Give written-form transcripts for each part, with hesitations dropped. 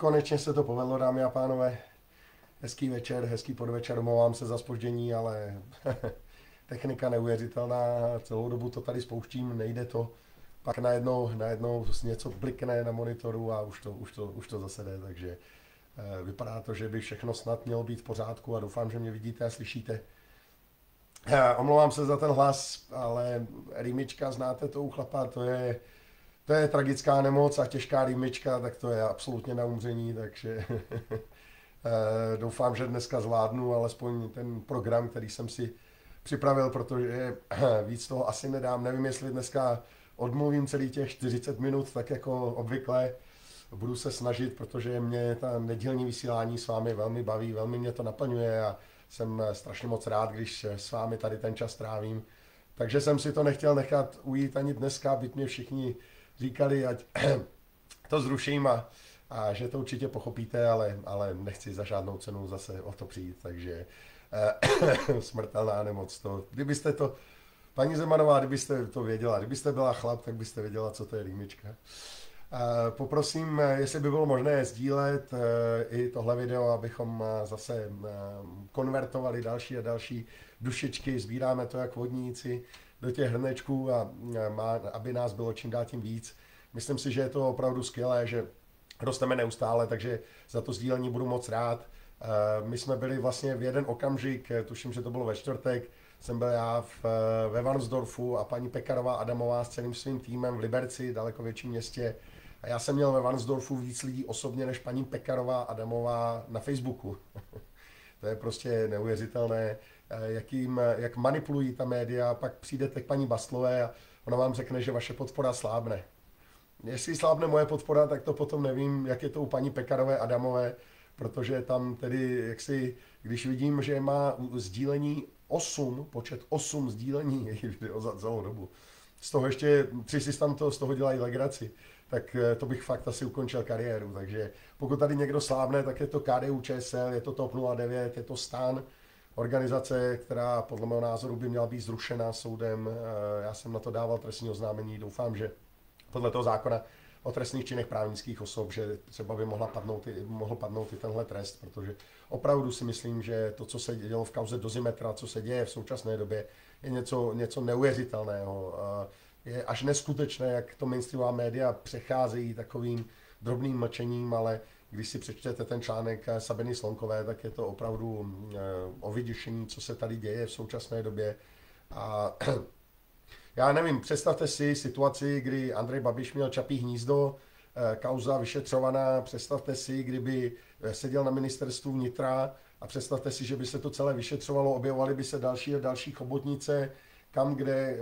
konečně se to povedlo, dámy a pánové. Hezký večer, hezký podvečer, omlouvám se za zpoždění, ale technika neuvěřitelná, celou dobu to tady spouštím, nejde to. Pak najednou něco blikne na monitoru a už to zase jde, takže vypadá to, že by všechno snad mělo být v pořádku a doufám, že mě vidíte a slyšíte. Omlouvám se za ten hlas, ale rýmička, znáte to u chlapa, to je tragická nemoc a těžká rýmička, tak to je absolutně na umření, takže doufám, že dneska zvládnu alespoň ten program, který jsem si připravil, protože víc toho asi nedám. Nevím, jestli dneska odmluvím celý těch 40 minut, tak jako obvykle. Budu se snažit, protože mě ta nedělní vysílání s vámi velmi baví, velmi mě to naplňuje a jsem strašně moc rád, když s vámi tady ten čas trávím. Takže jsem si to nechtěl nechat ujít ani dneska, byť mě všichni říkali, ať to zruším a že to určitě pochopíte, ale nechci za žádnou cenu zase o to přijít, takže smrtelná nemoc. Kdybyste to, paní Zemanová, kdybyste to věděla, kdybyste byla chlap, tak byste věděla, co to je rýmička. Poprosím, jestli by bylo možné sdílet i tohle video, abychom zase konvertovali další a další dušičky, sbíráme to jak vodníci do těch hrnečků a aby nás bylo čím dál tím víc. Myslím si, že je to opravdu skvělé, že rosteme neustále, takže za to sdílení budu moc rád. My jsme byli vlastně v jeden okamžik, tuším, že to bylo ve čtvrtek, jsem byl já ve Varnsdorfu a paní Pekarová Adamová s celým svým týmem v Liberci, daleko větším městě. A já jsem měl ve Varnsdorfu víc lidí osobně než paní Pekarová Adamová na Facebooku. To je prostě neuvěřitelné, jak manipulují ta média, pak přijdete k paní Bastlové a ona vám řekne, že vaše podpora slábne. Jestli slábne moje podpora, tak to potom nevím, jak je to u paní Pekarové Adamové, protože tam tedy, když vidím, že má sdílení 8, počet 8 sdílení její video za celou dobu, z toho ještě 3 si tam z toho dělají legraci, tak to bych fakt asi ukončil kariéru. Takže pokud tady někdo slábne, tak je to KDU-ČSL, je to TOP 09, je to STAN, organizace, která podle mého názoru by měla být zrušena soudem. Já jsem na to dával trestní oznámení, doufám, že podle toho zákona o trestných činech právnických osob, že třeba by mohl padnout i tenhle trest, protože opravdu si myslím, že to, co se dělo v kauze Dozimetra, co se děje v současné době, je něco neuvěřitelného. Je až neskutečné, jak to mainstreamová média přecházejí takovým drobným mlčením, ale když si přečtete ten článek Sabiny Slonkové, tak je to opravdu o vyděšení, co se tady děje v současné době. A já nevím, představte si situaci, kdy Andrej Babiš měl Čapí hnízdo, kauza vyšetřovaná, představte si, kdyby seděl na ministerstvu vnitra a představte si, že by se to celé vyšetřovalo, objevovaly by se další a další chobotnice, kam kde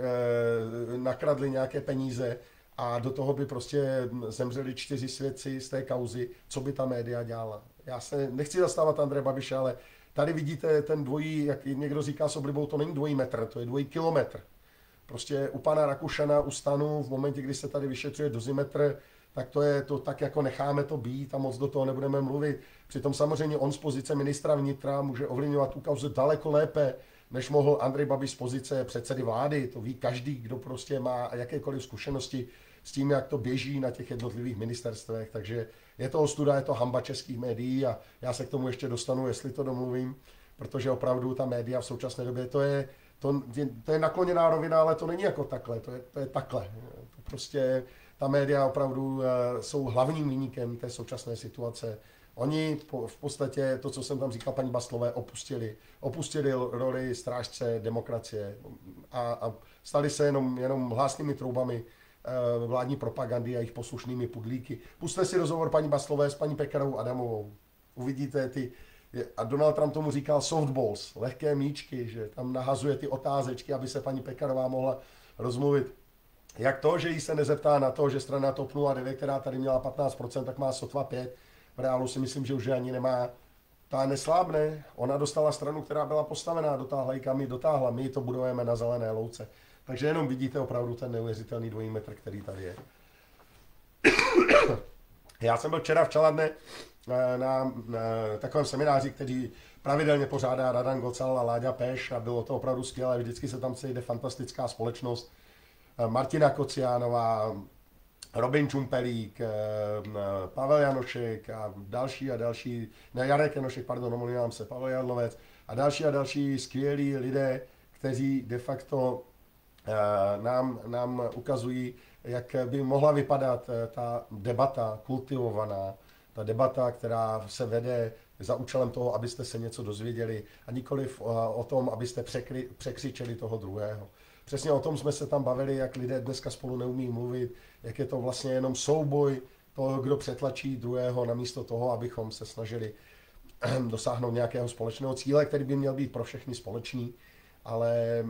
nakradli nějaké peníze a do toho by prostě zemřeli 4 svědci z té kauzy, co by ta média dělala. Já se nechci zastávat Andreje Babiše, ale tady vidíte ten dvojí, jak někdo říká s oblibou, to není dvojí metr, to je dvojí kilometr. Prostě u pana Rakušana, u STANu, v momentě, kdy se tady vyšetřuje Dozimetr, tak to je to tak, jako necháme to být a moc do toho nebudeme mluvit. Přitom samozřejmě on z pozice ministra vnitra může ovlivňovat tu kauzu daleko lépe, než mohl Andrej Babiš z pozice předsedy vlády. To ví každý, kdo prostě má jakékoliv zkušenosti s tím, jak to běží na těch jednotlivých ministerstvech. Takže je to ostuda, je to hanba českých médií a já se k tomu ještě dostanu, jestli to domluvím, protože opravdu ta média v současné době, to je nakloněná rovina, ale to není jako takhle, to je takhle. To prostě ta média opravdu jsou hlavním viníkem té současné situace. Oni v podstatě, to, co jsem tam říkal paní Bastlové, opustili roli strážce demokracie a stali se jenom hlásnými troubami vládní propagandy a jejich poslušnými pudlíky. Pusťte si rozhovor paní Bastlové s paní Pekarovou Adamovou. Uvidíte a Donald Trump tomu říkal softballs, lehké míčky, že tam nahazuje ty otázečky, aby se paní Pekarová mohla rozmluvit. Jak to, že jí se nezeptá na to, že strana TOP 09, která tady měla 15%, tak má sotva 5%. V reálu si myslím, že už ani nemá. Ta neslábne. Ona dostala stranu, která byla postavená, dotáhla ji, kam ji dotáhla. My to budujeme na zelené louce. Takže jenom vidíte opravdu ten neuvěřitelný dvojí metr, který tady je. Já jsem byl včera v Čeladne na takovém semináři, který pravidelně pořádá Radan Gocal a Láďa Peš a bylo to opravdu skvělé. Vždycky se tam sejde fantastická společnost. Martina Kociánová, Robin Čumpelík, Pavel Janošek a další, ne Jarek Janošek, pardon, omlouvám se, Pavel Jarlovec a další skvělí lidé, kteří de facto nám ukazují, jak by mohla vypadat ta debata kultivovaná, ta debata, která se vede za účelem toho, abyste se něco dozvěděli a nikoliv o tom, abyste překřičeli toho druhého. Přesně o tom jsme se tam bavili, jak lidé dneska spolu neumí mluvit, jak je to vlastně jenom souboj toho, kdo přetlačí druhého, namísto toho, abychom se snažili dosáhnout nějakého společného cíle, který by měl být pro všechny společný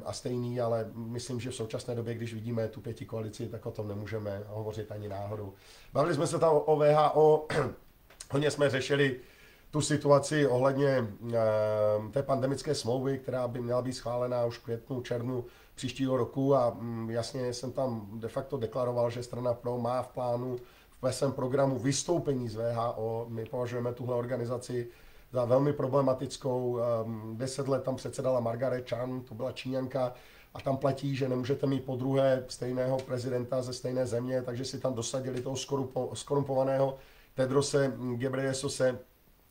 a stejný, ale myslím, že v současné době, když vidíme tu pětikoalici, tak o tom nemůžeme hovořit ani náhodou. Bavili jsme se tam o VHO, hodně jsme řešili tu situaci ohledně té pandemické smlouvy, která by měla být schválená už v květnu, červnu příštího roku a jasně jsem tam de facto deklaroval, že strana PRO má v plánu ve svém programu vystoupení z VHO. My považujeme tuhle organizaci za velmi problematickou. 10 let tam předsedala Margaret Chan, to byla Číňanka, a tam platí, že nemůžete mít podruhé stejného prezidenta ze stejné země, takže si tam dosadili toho skorumpovaného Tedrose Ghebreyesusese,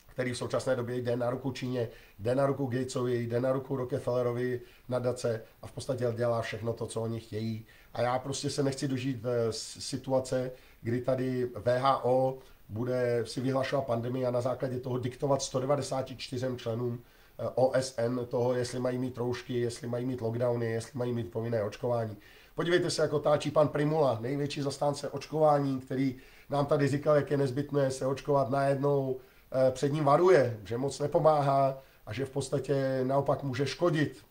který v současné době jde na ruku Číně, jde na ruku Gatesovi, jde na ruku Rockefellerovi nadace a v podstatě dělá všechno to, co oni chtějí. A já prostě se nechci dožít situace, kdy tady VHO bude si vyhlašovat pandemii a na základě toho diktovat 194 členům OSN toho, jestli mají mít roušky, jestli mají mít lockdowny, jestli mají mít povinné očkování. Podívejte se, jak otáčí pan Primula, největší zastánce očkování, který nám tady říkal, jak je nezbytné se očkovat, najednou před ním varuje, že moc nepomáhá a že v podstatě naopak může škodit.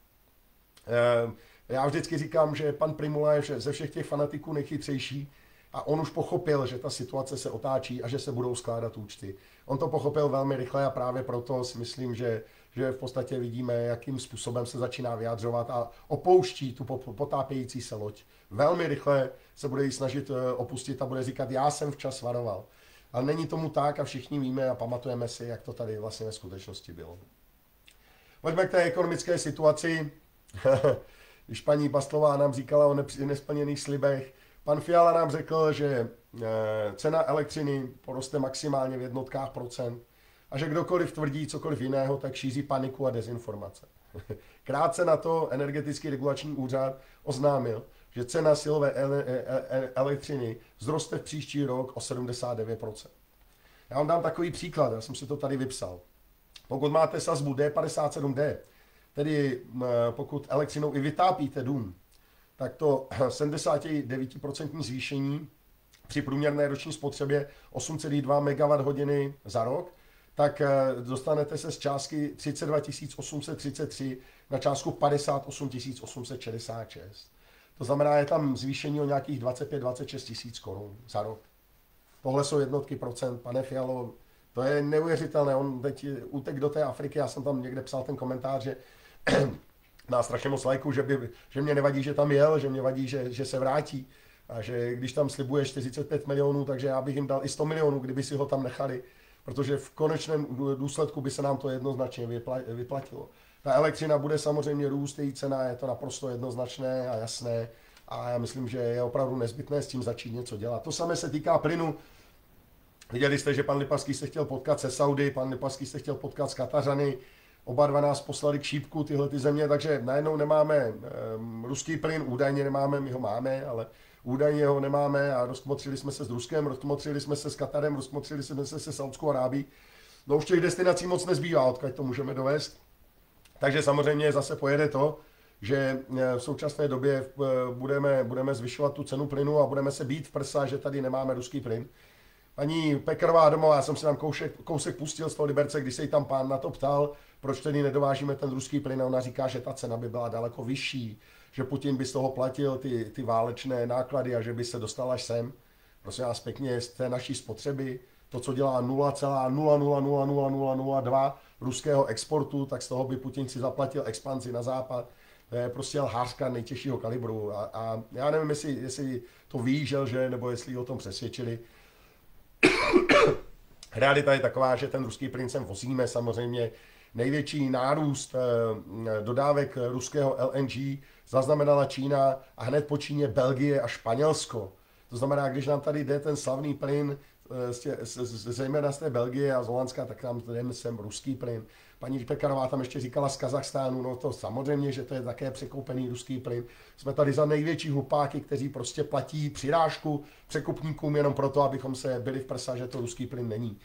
Já vždycky říkám, že pan Primula je ze všech těch fanatiků nejchytřejší a on už pochopil, že ta situace se otáčí a že se budou skládat účty. On to pochopil velmi rychle a právě proto si myslím, že v podstatě vidíme, jakým způsobem se začíná vyjadřovat a opouští tu potápějící se loď. Velmi rychle se bude jí snažit opustit a bude říkat, já jsem včas varoval. Ale není tomu tak a všichni víme a pamatujeme si, jak to tady vlastně ve skutečnosti bylo. Pojďme k té ekonomické situaci. Když paní Bastlová nám říkala o nesplněných slibech, pan Fiala nám řekl, že cena elektřiny poroste maximálně v jednotkách procent a že kdokoliv tvrdí cokoliv jiného, tak šíří paniku a dezinformace. Krátce na to Energetický regulační úřad oznámil, že cena silové elektřiny vzroste v příští rok o 79%. Já vám dám takový příklad, já jsem si to tady vypsal. Pokud máte sazbu D57D, tedy pokud elektřinou i vytápíte dům, tak to 79% zvýšení při průměrné roční spotřebě 8,2 MWh za rok, tak dostanete se z částky 32 833 na částku 58 866. To znamená, je tam zvýšení o nějakých 25-26 tisíc korun za rok. Tohle jsou jednotky procent, pane Fialo, to je neuvěřitelné. On teď utek do té Afriky, já jsem tam někde psal ten komentář, že má strašně moc lajků, že mě nevadí, že tam jel, že mě vadí, že se vrátí. A že když tam slibuje 45 milionů, takže já bych jim dal i 100 milionů, kdyby si ho tam nechali. Protože v konečném důsledku by se nám to jednoznačně vyplatilo. Ta elektřina bude samozřejmě růst, její cena, je to naprosto jednoznačné a jasné. A já myslím, že je opravdu nezbytné s tím začít něco dělat. To samé se týká plynu. Viděli jste, že pan Lipavský se chtěl potkat se Saudy, pan Lipavský se chtěl potkat s Katařany. Oba dva nás poslali k šípku tyhle ty země, takže najednou nemáme ruský plyn, údajně nemáme, my ho máme, ale údajně ho nemáme a rozkmotřili jsme se s Ruskem, rozkmotřili jsme se s Katarem, rozkmotřili jsme se se Saudskou Arábií. No už těch destinací moc nezbývá, odkud to můžeme dovést. Takže samozřejmě zase pojede to, že v současné době budeme zvyšovat tu cenu plynu a budeme se bít v prsa, že tady nemáme ruský plyn. Paní Pekarová Adamová, já jsem si tam kousek pustil z toho Liberce, když se jí tam pán na to ptal, proč tedy nedovážíme ten ruský plyn, a ona říká, že ta cena by byla daleko vyšší, že Putin by z toho platil ty válečné náklady a že by se dostal až sem. Prosím vás pěkně, z té naší spotřeby, to, co dělá 0,000002 ruského exportu, tak z toho by Putin si zaplatil expanzi na západ. To je prostě lhářka nejtěžšího kalibru. A já nevím, jestli to ví, že, nebo jestli ho o tom přesvědčili. Realita je taková, že ten ruský plyn sem vozíme samozřejmě. Největší nárůst dodávek ruského LNG zaznamenala Čína a hned po Číně Belgie a Španělsko. To znamená, když nám tady jde ten slavný plyn, zejména z té Belgie a z Holandska, tak nám jde sem ruský plyn. Paní Pekarová tam ještě říkala z Kazachstánu, no to samozřejmě, že to je také překoupený ruský plyn. Jsme tady za největší hlupáky, kteří prostě platí přirážku překupníkům jenom proto, abychom se byli v prsa, že to ruský plyn není.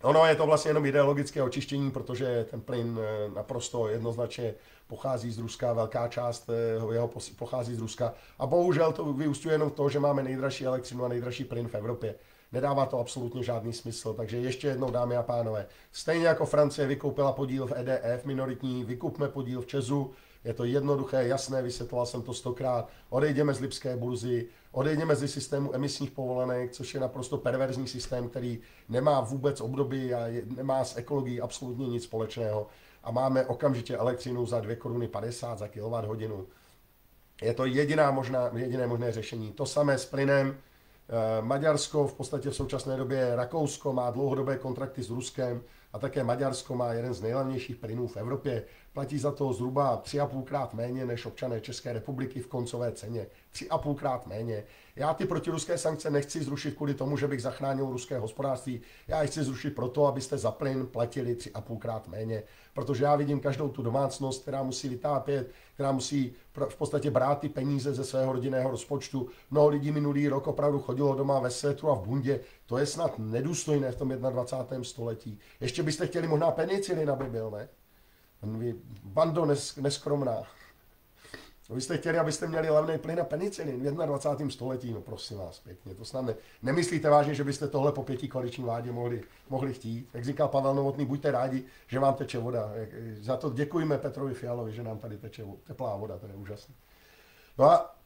Ono je to vlastně jenom ideologické očištění, protože ten plyn naprosto jednoznačně pochází z Ruska, velká část jeho pochází z Ruska a bohužel to vyústňuje jenom to, že máme nejdražší elektřinu a nejdražší plyn v Evropě. Nedává to absolutně žádný smysl, takže ještě jednou, dámy a pánové, stejně jako Francie vykoupila podíl v EDF minoritní, vykupme podíl v ČEZu, je to jednoduché, jasné, vysvětloval jsem to 100krát, odejdeme z lipské burzy, odejdeme ze systému emisních povolenek, což je naprosto perverzní systém, který nemá vůbec obdoby a nemá s ekologií absolutně nic společného a máme okamžitě elektřinu za 2,50 Kč za kWh. Je to jediné možné řešení. To samé s plynem. Maďarsko, v podstatě v současné době Rakousko má dlouhodobé kontrakty s Ruskem a také Maďarsko má jeden z nejlevnějších plynů v Evropě. Platí za to zhruba 3,5krát méně než občané České republiky v koncové ceně. 3,5krát méně. Já ty protiruské sankce nechci zrušit kvůli tomu, že bych zachránil ruské hospodářství. Já je chci zrušit proto, abyste za plyn platili 3,5krát méně. Protože já vidím každou tu domácnost, která musí vytápět, která musí v podstatě brát ty peníze ze svého rodinného rozpočtu. Mnoho lidí minulý rok opravdu chodilo doma ve svetru a v bundě. To je snad nedůstojné v tom 21. století. Ještě byste chtěli možná penicilin, aby byl, ne? Bando neskromná. Vy jste chtěli, abyste měli levný plyn a penicilin v 21. století, no prosím vás pěkně, to snad nemyslíte vážně, že byste tohle po 5 koaliční vládě mohli chtít. Jak říkal Pavel Novotný, buďte rádi, že vám teče voda. Za to děkujeme Petrovi Fialovi, že nám tady teče teplá voda, to je úžasné. No a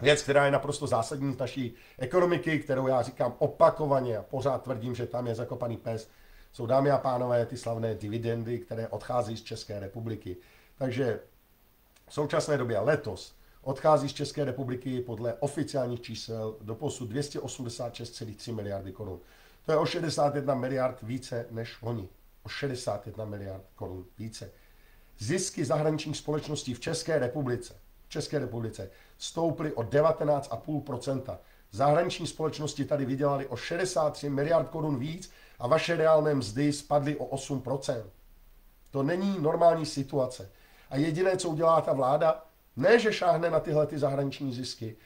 věc, která je naprosto zásadní z naší ekonomiky, kterou já říkám opakovaně a pořád tvrdím, že tam je zakopaný pes, jsou, dámy a pánové, ty slavné dividendy, které odchází z České republiky. Takže v současné době letos odchází z České republiky podle oficiálních čísel doposud 286,3 miliardy korun. To je o 61 miliard více než loni. O 61 miliard korun více. Zisky zahraničních společností v České republice stouply o 19,5%. Zahraniční společnosti tady vydělaly o 63 miliard korun víc a vaše reálné mzdy spadly o 8%. To není normální situace. A jediné, co udělá ta vláda, ne, že šáhne na tyhle ty zahraniční zisky,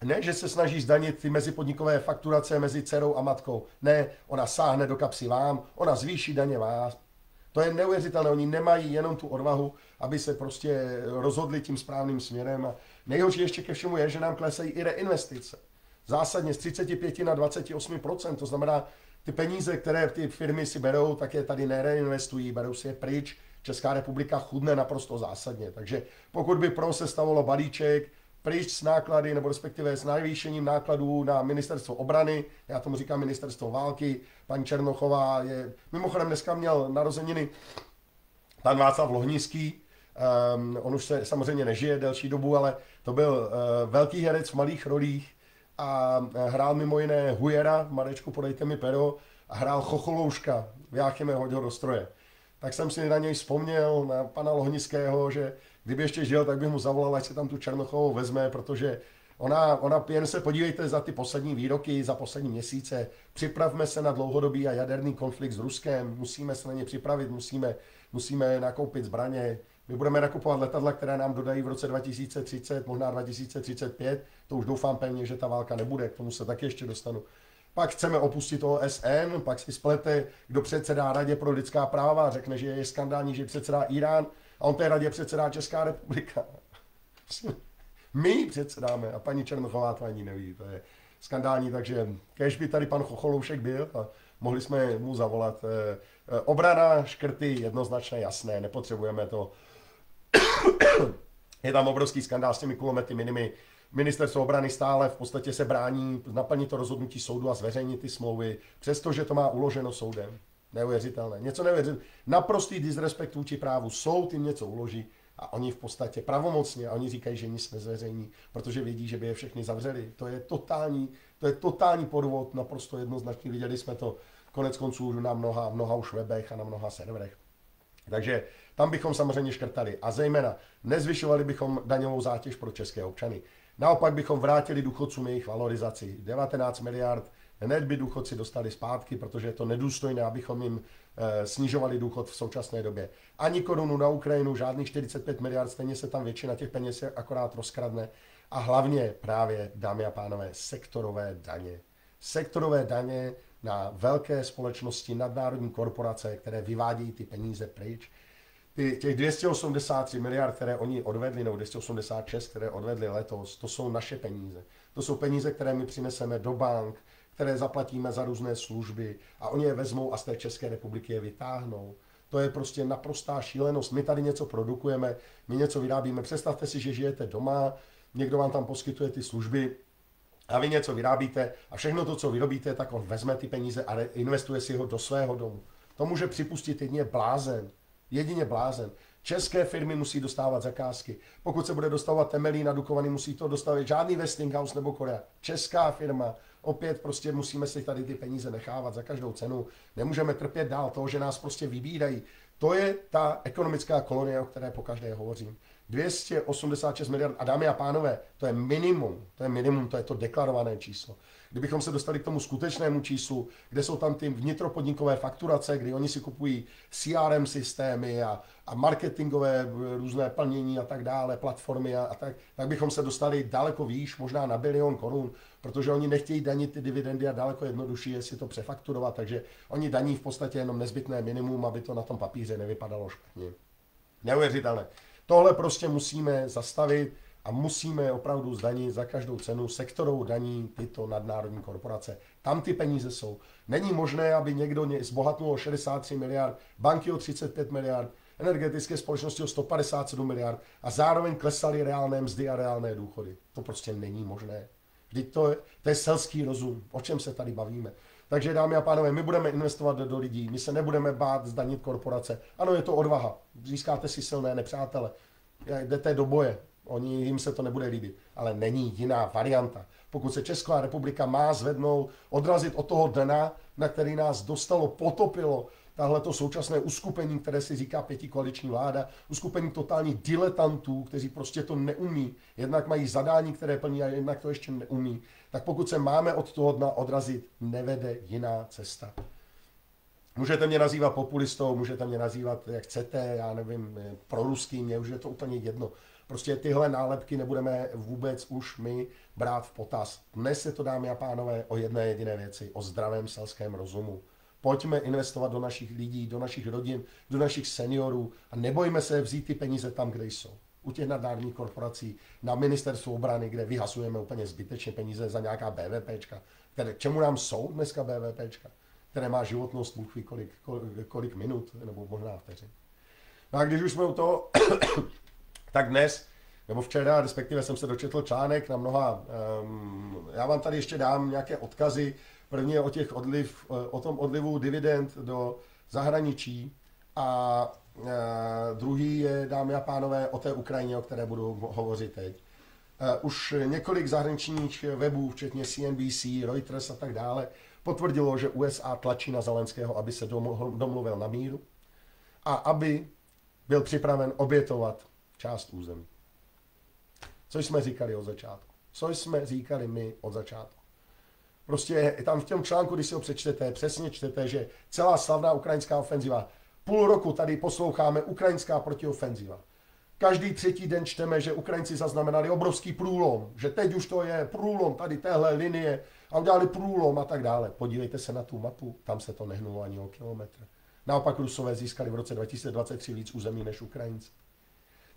ne, že se snaží zdanit ty mezipodnikové fakturace mezi dcerou a matkou. Ne, ona sáhne do kapsy vám, ona zvýší daně vás. To je neuvěřitelné, oni nemají jenom tu odvahu, aby se prostě rozhodli tím správným směrem. A nejhorší ještě ke všemu je, že nám klesají i reinvestice. Zásadně z 35 na 28%, to znamená, ty peníze, které ty firmy si berou, tak je tady nereinvestují, berou si je pryč. Česká republika chudne naprosto zásadně. Takže pokud by se stavilo balíček pryč s náklady, nebo respektive s navýšením nákladů na ministerstvo obrany, já tomu říkám ministerstvo války, paní Černochová je, mimochodem dneska měl narozeniny pan Václav Lohnický, on už se samozřejmě nežije delší dobu, ale to byl velký herec v malých rolích a hrál mimo jiné Hujera, Marečku, podejte mi pero, a hrál Chocholouška v Jáchyme, hoď ho do stroje. Tak jsem si na něj vzpomněl, na pana Lohnického, že kdyby ještě žil, tak bych mu zavolal, ať se tam tu Černochovou vezme, protože ona jen se podívejte za ty poslední výroky, za poslední měsíce, připravme se na dlouhodobý a jaderný konflikt s Ruskem, musíme se na ně připravit, musíme nakoupit zbraně, my budeme nakupovat letadla, které nám dodají v roce 2030, možná 2035, to už doufám pevně, že ta válka nebude, k tomu se taky ještě dostanu. Pak chceme opustit OSN, pak si splete, kdo předsedá Radě pro lidská práva a řekne, že je skandální, že předsedá Irán a on té radě předsedá Česká republika. My předsedáme a paní Černochová to ani neví, to je skandální, takže kéž by tady pan Chocholoušek byl a mohli jsme mu zavolat. Obrana, škrty, jednoznačné, jasné, nepotřebujeme to. Je tam obrovský skandál s těmi kulomety minimi. Ministerstvo obrany stále v podstatě se brání naplnit to rozhodnutí soudu a zveřejnit ty smlouvy, přestože to má uloženo soudem. Neuvěřitelné. Něco neuvěřitelné. Naprostý disrespekt vůči právu. Soud jim něco uloží a oni v podstatě pravomocně, a oni říkají, že nic nezveřejní, protože vědí, že by je všechny zavřeli. To je totální podvod, naprosto jednoznačný. Viděli jsme to konec konců na mnoha už webech a na mnoha serverech. Takže tam bychom samozřejmě škrtali a zejména nezvyšovali bychom daňovou zátěž pro české občany. Naopak bychom vrátili důchodcům jejich valorizaci. 19 miliard hned by důchodci dostali zpátky, protože je to nedůstojné, abychom jim snižovali důchod v současné době. Ani korunu na Ukrajinu, žádných 45 miliard, stejně se tam většina těch peněz akorát rozkradne. A hlavně právě, dámy a pánové, sektorové daně. Sektorové daně na velké společnosti, nadnárodní korporace, které vyvádějí ty peníze pryč. Těch 283 miliard, které oni odvedli, nebo 286, které odvedli letos, to jsou naše peníze. To jsou peníze, které my přineseme do bank, které zaplatíme za různé služby a oni je vezmou a z té České republiky je vytáhnou. To je prostě naprostá šílenost. My tady něco produkujeme, my něco vyrábíme. Představte si, že žijete doma, někdo vám tam poskytuje ty služby a vy něco vyrábíte a všechno to, co vyrobíte, tak on vezme ty peníze a investuje si ho do svého domu. To může připustit jedině blázen. Jedině blázen. České firmy musí dostávat zakázky. Pokud se bude dostávat Temelín na Dukovany, musí to dostávat žádný Westinghouse nebo Korea. Česká firma. Opět prostě musíme si tady ty peníze nechávat za každou cenu. Nemůžeme trpět dál to, že nás prostě vybírají. To je ta ekonomická kolonie, o které pokaždé hovořím. 286 miliard. A dámy a pánové, to je minimum. To je to deklarované číslo. Kdybychom se dostali k tomu skutečnému číslu, kde jsou tam ty vnitropodnikové fakturace, kdy oni si kupují CRM systémy a marketingové různé plnění a tak dále, platformy tak bychom se dostali daleko výš, možná na 1 bilion korun, protože oni nechtějí danit ty dividendy a daleko jednodušší je si to přefakturovat, takže oni daní v podstatě jenom nezbytné minimum, aby to na tom papíře nevypadalo špatně. Neuvěřitelné. Tohle prostě musíme zastavit a musíme opravdu zdanit za každou cenu sektorovou daní tyto nadnárodní korporace. Tam ty peníze jsou. Není možné, aby někdo zbohatnul o 63 miliard, banky o 35 miliard, energetické společnosti o 157 miliard a zároveň klesaly reálné mzdy a reálné důchody. To prostě není možné. Vždyť to je selský rozum. O čem se tady bavíme? Takže dámy a pánové, my budeme investovat do lidí, my se nebudeme bát zdanit korporace. Ano, je to odvaha. Získáte si silné nepřátele. Jdete do boje. Jim se to nebude líbit, ale není jiná varianta. Pokud se Česká republika má zvednout, odrazit od toho dna, na který nás dostalo, potopilo tahleto současné uskupení, které si říká pětikoaliční vláda, uskupení totálních diletantů, kteří prostě to neumí, jednak mají zadání, které plní a jednak to ještě neumí, tak pokud se máme od toho dna odrazit, nevede jiná cesta. Můžete mě nazývat populistou, můžete mě nazývat, jak chcete, já nevím, proruským, mě už je to úplně jedno. Prostě tyhle nálepky nebudeme vůbec už my brát v potaz. Dnes je to, dámy a pánové, o jedné jediné věci, o zdravém selském rozumu. Pojďme investovat do našich lidí, do našich rodin, do našich seniorů a nebojme se vzít ty peníze tam, kde jsou. U těch nadnárodních korporací, na ministerstvu obrany, kde vyhasujeme úplně zbytečně peníze za nějaká BVPčka. Čemu nám jsou dneska BVPčka? Které má životnost, Bůh ví kolik minut, nebo možná vteřin. No a když už jsme u toho, tak dnes, nebo včera, respektive jsem se dočetl článek na mnoha, já vám tady ještě dám nějaké odkazy. První je o tom odlivu dividend do zahraničí a druhý je, dámy a pánové, o té Ukrajině, o které budu hovořit teď. Už několik zahraničních webů, včetně CNBC, Reuters a tak dále, potvrdilo, že USA tlačí na Zelenského, aby se domluvil na míru a aby byl připraven obětovat část území. Co jsme říkali od začátku? Co jsme říkali my od začátku? Prostě tam v tom článku, když si ho přečtete, přesně čtete, že celá slavná ukrajinská ofenziva, půl roku tady posloucháme ukrajinská protiofenziva. Každý třetí den čteme, že Ukrajinci zaznamenali obrovský průlom, že teď už to je průlom tady téhle linie a udělali průlom a tak dále. Podívejte se na tu mapu, tam se to nehnulo ani o kilometr. Naopak Rusové získali v roce 2023 víc území než Ukrajinci.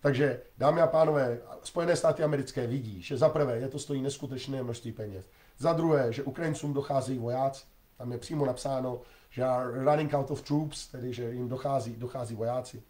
Takže, dámy a pánové, Spojené státy americké vidí, že za prvé je to stojí neskutečné množství peněz. Za druhé, že Ukrajincům docházejí vojáci. Tam je přímo napsáno, že are running out of troops, tedy že jim dochází vojáci.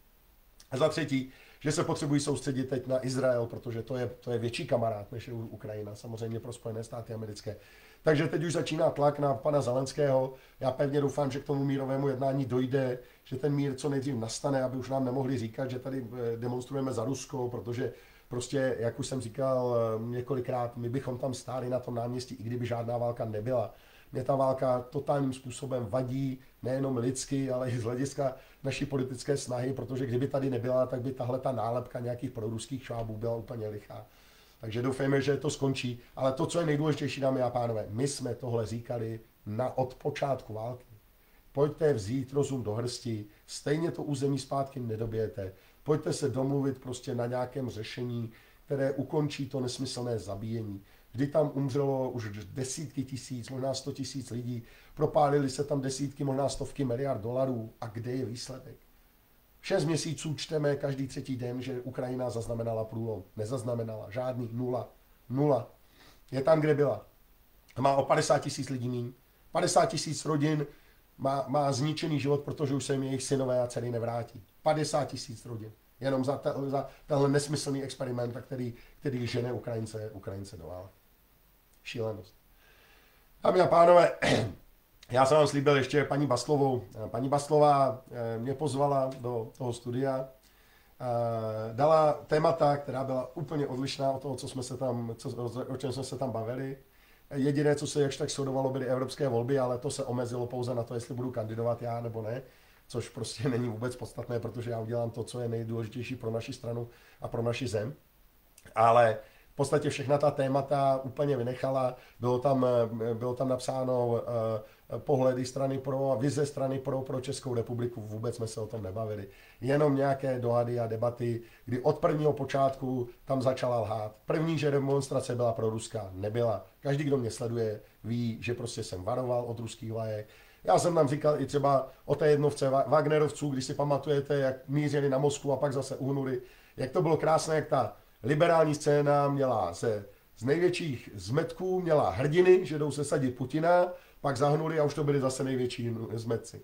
A za třetí, že se potřebují soustředit teď na Izrael, protože to je větší kamarád než je Ukrajina, samozřejmě pro Spojené státy americké. Takže teď už začíná tlak na pana Zelenského. Já pevně doufám, že k tomu mírovému jednání dojde, že ten mír co nejdřív nastane, aby už nám nemohli říkat, že tady demonstrujeme za Rusko, protože prostě, jak už jsem říkal několikrát, my bychom tam stáli na tom náměstí, i kdyby žádná válka nebyla. Mě ta válka totálním způsobem vadí, nejenom lidsky, ale i z hlediska naší politické snahy, protože kdyby tady nebyla, tak by tahle ta nálepka nějakých proruských švábů byla úplně lichá. Takže doufejme, že to skončí. Ale to, co je nejdůležitější, dámy a pánové, my jsme tohle říkali od počátku války. Pojďte vzít rozum do hrsti, stejně to území zpátky nedobijete. Pojďte se domluvit prostě na nějakém řešení, které ukončí to nesmyslné zabíjení. Kdy tam umřelo už desítky tisíc, možná 100 000 lidí, propálili se tam desítky, možná stovky miliard dolarů. A kde je výsledek? 6 měsíců čteme každý třetí den, že Ukrajina zaznamenala průlom. Nezaznamenala. Žádný. Nula. Je tam, kde byla. Má o 50 000 lidí míň. 50 000 rodin má zničený život, protože už se jim jejich synové a dcery nevrátí. 50 000 rodin. Jenom za tenhle nesmyslný experiment, který žene Ukrajince do války. Šílenost. Dámy a pánové, já jsem vám slíbil ještě paní Baslovou. Paní Baslová mě pozvala do toho studia, dala témata, která byla úplně odlišná od toho, o čem jsme se tam bavili. Jediné, co se jakž tak shodovalo, byly evropské volby, ale to se omezilo pouze na to, jestli budu kandidovat já nebo ne, což prostě není vůbec podstatné, protože já udělám to, co je nejdůležitější pro naši stranu a pro naši zem. Ale v podstatě všechna ta témata úplně vynechala, bylo tam napsáno pohledy strany pro a vize strany pro Českou republiku, vůbec jsme se o tom nebavili. Jenom nějaké dohady a debaty, kdy od prvního počátku tam začala lhát. První, že demonstrace byla pro Ruska, nebyla. Každý, kdo mě sleduje, ví, že prostě jsem varoval od ruských vlajek. Já jsem tam říkal i třeba o té jednovce Wagnerovců, když si pamatujete, jak mířili na Moskvu a pak zase uhnuli. Jak to bylo krásné, jak ta liberální scéna měla z největších zmetků, měla hrdiny, že jdou se sadit Putina, pak zahnuli a už to byli zase největší zmetci.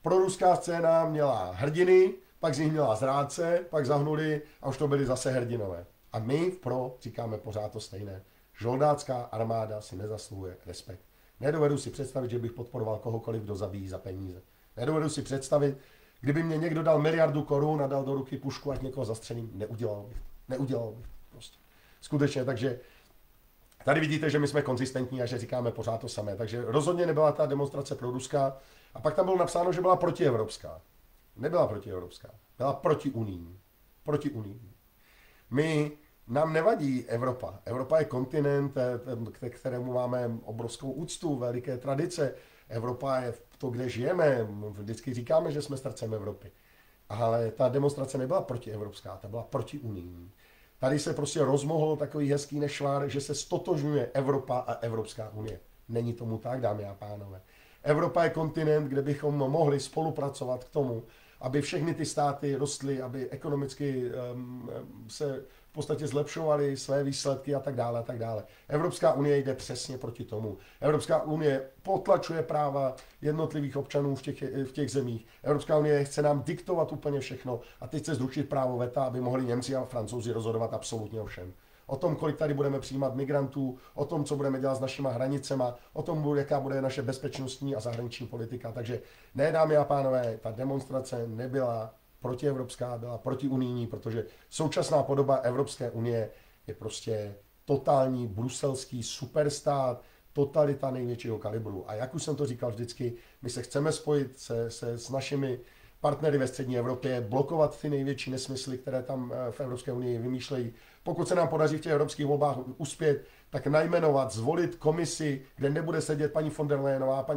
Proruská scéna měla hrdiny, pak z nich měla zrádce, pak zahnuli a už to byli zase hrdinové. A my v pro říkáme pořád to stejné. Žoldácká armáda si nezasluhuje respekt. Nedovedu si představit, že bych podporoval kohokoliv, kdo zabíjí za peníze. Nedovedu si představit, kdyby mě někdo dal 1 miliardu korun a dal do ruky pušku, ať někoho zastřelím, neudělal bych. Neudělal bych prostě. Skutečně, takže tady vidíte, že my jsme konzistentní a že říkáme pořád to samé. Takže rozhodně nebyla ta demonstrace pro Ruska. A pak tam bylo napsáno, že byla protievropská. Nebyla protievropská, byla protiunijní. Protiunijní. Nám nevadí Evropa. Evropa je kontinent, kterému máme obrovskou úctu, veliké tradice. Evropa je to, kde žijeme. Vždycky říkáme, že jsme srdcem Evropy. Ale ta demonstrace nebyla protievropská, ta byla protiunijní. Tady se prostě rozmohl takový hezký nešvar, že se stotožňuje Evropa a Evropská unie. Není tomu tak, dámy a pánové. Evropa je kontinent, kde bychom mohli spolupracovat k tomu, aby všechny ty státy rostly, aby ekonomicky se v podstatě zlepšovaly své výsledky a tak dále a tak dále. Evropská unie jde přesně proti tomu. Evropská unie potlačuje práva jednotlivých občanů v těch zemích. Evropská unie chce nám diktovat úplně všechno a teď chce zrušit právo veta, aby mohli Němci a Francouzi rozhodovat absolutně o všem. O tom, kolik tady budeme přijímat migrantů, o tom, co budeme dělat s našima hranicema, o tom, jaká bude naše bezpečnostní a zahraniční politika. Takže ne, dámy a pánové, ta demonstrace nebyla protievropská, byla protiunijní, protože současná podoba Evropské unie je prostě totální bruselský superstát, totalita největšího kalibru. A jak už jsem to říkal vždycky, my se chceme spojit s našimi partnery ve střední Evropě, blokovat ty největší nesmysly, které tam v Evropské unii vymýšlejí. Pokud se nám podaří v těch evropských volbách uspět, tak najmenovat, zvolit komisi, kde nebude sedět paní von der Leyenová,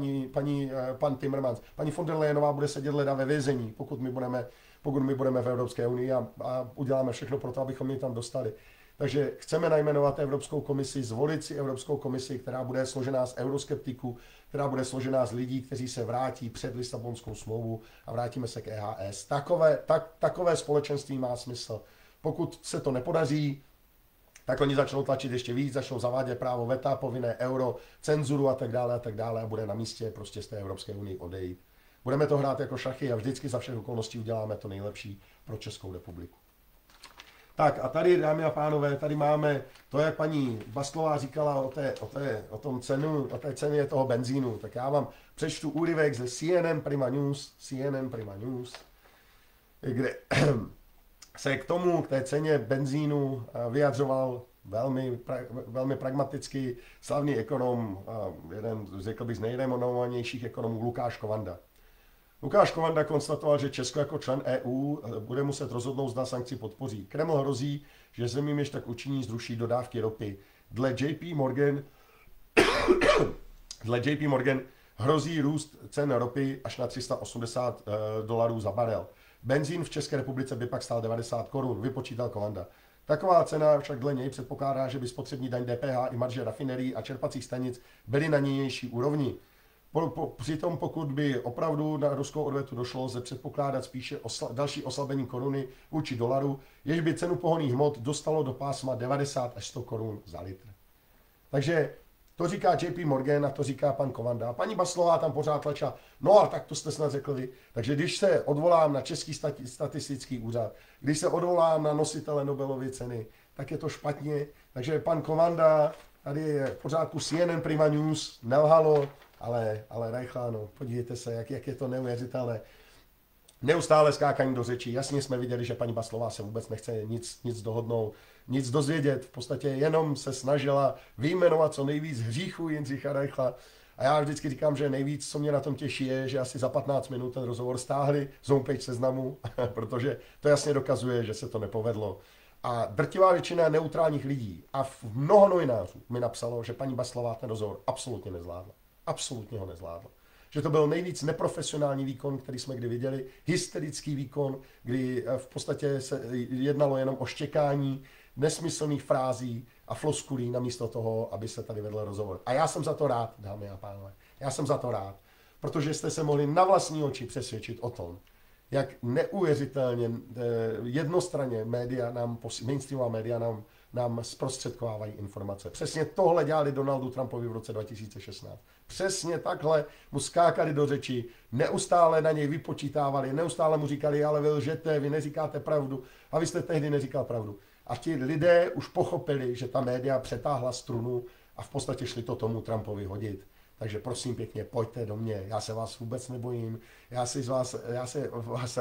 pan Timmermans. Paní von der Leyenová bude sedět leda ve vězení, pokud my budeme v Evropské unii a uděláme všechno pro to, abychom ji tam dostali. Takže chceme najmenovat Evropskou komisi, zvolit si Evropskou komisi, která bude složená z euroskeptiků, která bude složená z lidí, kteří se vrátí před Lisabonskou smlouvu a vrátíme se k EHS. Takové společenství má smysl. Pokud se to nepodaří, tak oni začnou tlačit ještě víc, začnou zavádět právo veta, povinné euro, cenzuru a tak dále a bude na místě prostě z té Evropské unie odejít. Budeme to hrát jako šachy a vždycky za všech okolností uděláme to nejlepší pro Českou republiku. Tak a tady, dámy a pánové, tady máme to, jak paní Baslová říkala o té ceně toho benzínu. Tak já vám přečtu úryvek ze CNN Prima News, kde se k té ceně benzínu vyjadřoval velmi pragmaticky slavný ekonom, jeden, řekl bych, z nejrenomovanějších ekonomů, Lukáš Kovanda. Lukáš Kovanda konstatoval, že Česko jako člen EU bude muset rozhodnout, zda sankci podpoří. Kreml hrozí, že zemím jež tak učiní zruší dodávky ropy. Dle JP Morgan hrozí růst cen ropy až na $380 za barel. Benzín v České republice by pak stál 90 korun, vypočítal Kovanda. Taková cena však dle něj předpokládá, že by spotřební daň DPH i marže rafinerií a čerpacích stanic byly na nější úrovni. Přitom pokud by opravdu na ruskou odvetu došlo, lze předpokládat spíše další oslabení koruny vůči dolaru, jež by cenu pohonných hmot dostalo do pásma 90 až 100 korun za litr. Takže to říká JP Morgan a to říká pan Kovanda. Paní Baslová tam pořád tlačila, no a tak to jste snad řekli vy. Takže když se odvolám na Český statistický úřad, když se odvolám na nositele Nobelovy ceny, tak je to špatně. Takže pan Kovanda, tady je v pořádku CNN Prima News, nelhalo, ale Reichláno, podívejte se, jak je to neuvěřitelné. Neustále skákaní do řečí. Jasně jsme viděli, že paní Baslová se vůbec nechce nic dohodnout, nic dozvědět. V podstatě jenom se snažila vyjmenovat co nejvíc hříchů Jindřicha Reichla. A já vždycky říkám, že nejvíc, co mě na tom těší, je, že asi za 15 minut ten rozhovor stáhli z homepage Seznamu, protože to jasně dokazuje, že se to nepovedlo. A drtivá většina neutrálních lidí a mnoho novinářů mi napsalo, že paní Baslová ten rozhovor absolutně nezvládla. Absolutně ho nezvládla. Že to byl nejvíc neprofesionální výkon, který jsme kdy viděli, hysterický výkon, kdy v podstatě se jednalo jenom o štěkání, nesmyslných frází a floskulí namísto toho, aby se tady vedl rozhovor. A já jsem za to rád, dámy a pánové. Já jsem za to rád, protože jste se mohli na vlastní oči přesvědčit o tom, jak neuvěřitelně jednostranně mainstreamová média nám zprostředkovávají informace. Přesně tohle dělali Donaldu Trumpovi v roce 2016. Přesně takhle mu skákali do řeči, neustále na něj vypočítávali, neustále mu říkali, ale vy lžete, vy neříkáte pravdu a vy jste tehdy neříkal pravdu. A ti lidé už pochopili, že ta média přetáhla strunu a v podstatě šli to tomu Trumpovi hodit. Takže prosím pěkně, pojďte do mě, já se vás vůbec nebojím, já se vás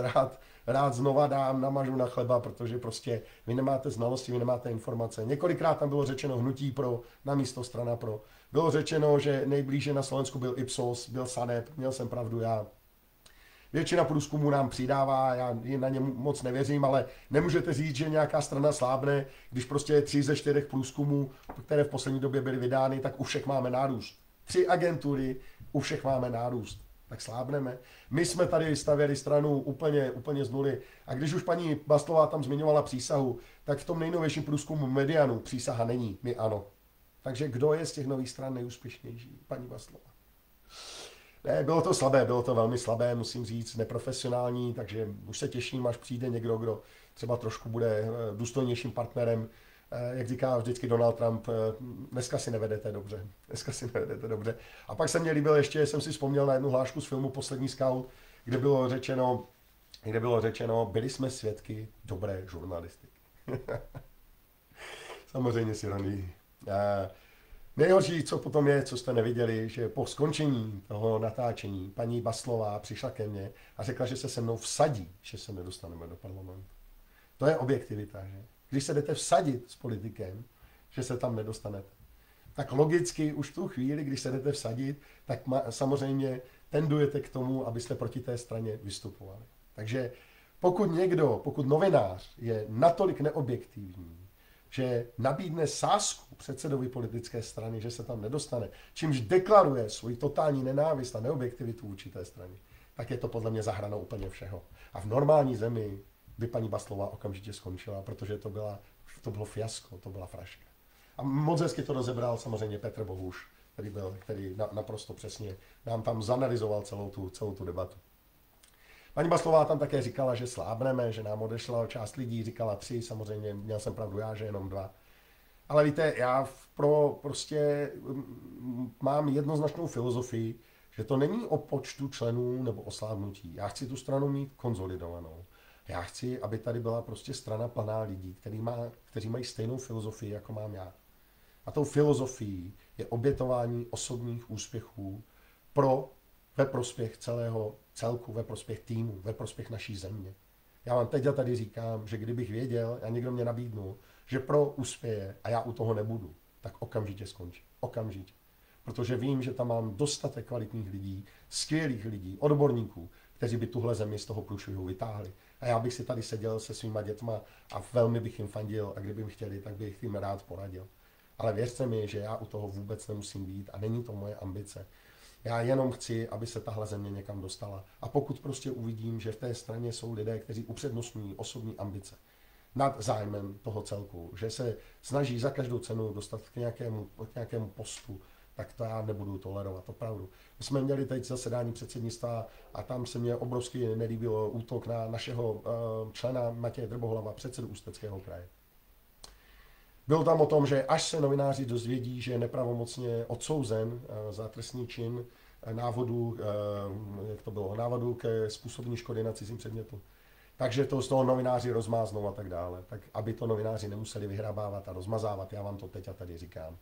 rád znova namažu na chleba, protože prostě vy nemáte znalosti, vy nemáte informace. Několikrát tam bylo řečeno hnutí pro, namísto strana pro. Bylo řečeno, že nejblíže na Slovensku byl Ipsos, byl SANEP, měl jsem pravdu já. Většina průzkumů nám přidává, já na ně moc nevěřím, ale nemůžete říct, že nějaká strana slábne, když prostě 3 ze 4 průzkumů, které v poslední době byly vydány, tak u všech máme nárůst. 3 agentury, u všech máme nárůst. Tak slábneme. My jsme tady stavěli stranu úplně z nuly. A když už paní Baslová tam zmiňovala přísahu, tak v tom nejnovějším průzkumu Medianu přísaha není, my ano. Takže kdo je z těch nových stran nejúspěšnější? Paní Baslová. Ne, bylo to slabé, bylo to velmi slabé, musím říct, neprofesionální, takže už se těším, až přijde někdo, kdo třeba trošku bude důstojnějším partnerem. Jak říká vždycky Donald Trump, dneska si nevedete dobře. Dneska si nevedete dobře. A pak se mně líbil ještě, jsem si vzpomněl na jednu hlášku z filmu Poslední scout, kde bylo řečeno, byli jsme svědky dobré žurnalistiky. Samozřejmě s ironií. Nejhorší, co potom je, co jste neviděli, že po skončení toho natáčení paní Baslová přišla ke mně a řekla, že se se mnou vsadí, že se nedostaneme do parlamentu. To je objektivita, že? Když se jdete vsadit s politikem, že se tam nedostanete, tak logicky už v tu chvíli, když se jdete vsadit, tak samozřejmě tendujete k tomu, abyste proti té straně vystupovali. Takže pokud novinář je natolik neobjektivní, že nabídne sázku předsedovi politické strany, že se tam nedostane, čímž deklaruje svoji totální nenávist a neobjektivitu vůči té straně, tak je to podle mě za hranou úplně všeho. A v normální zemi by paní Baslová okamžitě skončila, protože to bylo fiasko, to byla fraška. A moc hezky to rozebral samozřejmě Petr Bohuš, který naprosto přesně nám tam zanalyzoval celou tu debatu. Paní Baslová tam také říkala, že slábneme, že nám odešla část lidí, říkala 3, samozřejmě měl jsem pravdu já, že jenom 2. Ale víte, já prostě mám jednoznačnou filozofii, že to není o počtu členů nebo o slábnutí. Já chci tu stranu mít konzolidovanou. Já chci, aby tady byla prostě strana plná lidí, kteří mají stejnou filozofii, jako mám já. A tou filozofií je obětování osobních úspěchů ve prospěch celého celku, ve prospěch týmu, ve prospěch naší země. Já vám teď a tady říkám, že kdybych věděl a někdo mě nabídnul, že uspěje a já u toho nebudu, tak okamžitě skončím. Okamžitě. Protože vím, že tam mám dostatek kvalitních lidí, skvělých lidí, odborníků, kteří by tuhle zemi z toho průšvihu vytáhli. A já bych si tady seděl se svýma dětma a velmi bych jim fandil a kdyby chtěli, tak bych jim rád poradil. Ale věřte mi, že já u toho vůbec nemusím být a není to moje ambice. Já jenom chci, aby se tahle země někam dostala. A pokud prostě uvidím, že v té straně jsou lidé, kteří upřednostňují osobní ambice nad zájmem toho celku, že se snaží za každou cenu dostat k nějakému postu, tak to já nebudu tolerovat, opravdu. My jsme měli teď zasedání předsednictva a tam se mně obrovsky nelíbilo útok na našeho člena Matěje Drbohlava, předsedu Ústeckého kraje. Bylo tam o tom, že až se novináři dozvědí, že je nepravomocně odsouzen za trestný čin návodu ke způsobení škody na cizím předmětu, takže to z toho novináři rozmáznou a tak dále. Tak aby to novináři nemuseli vyhrabávat a rozmazávat, já vám to teď a tady říkám.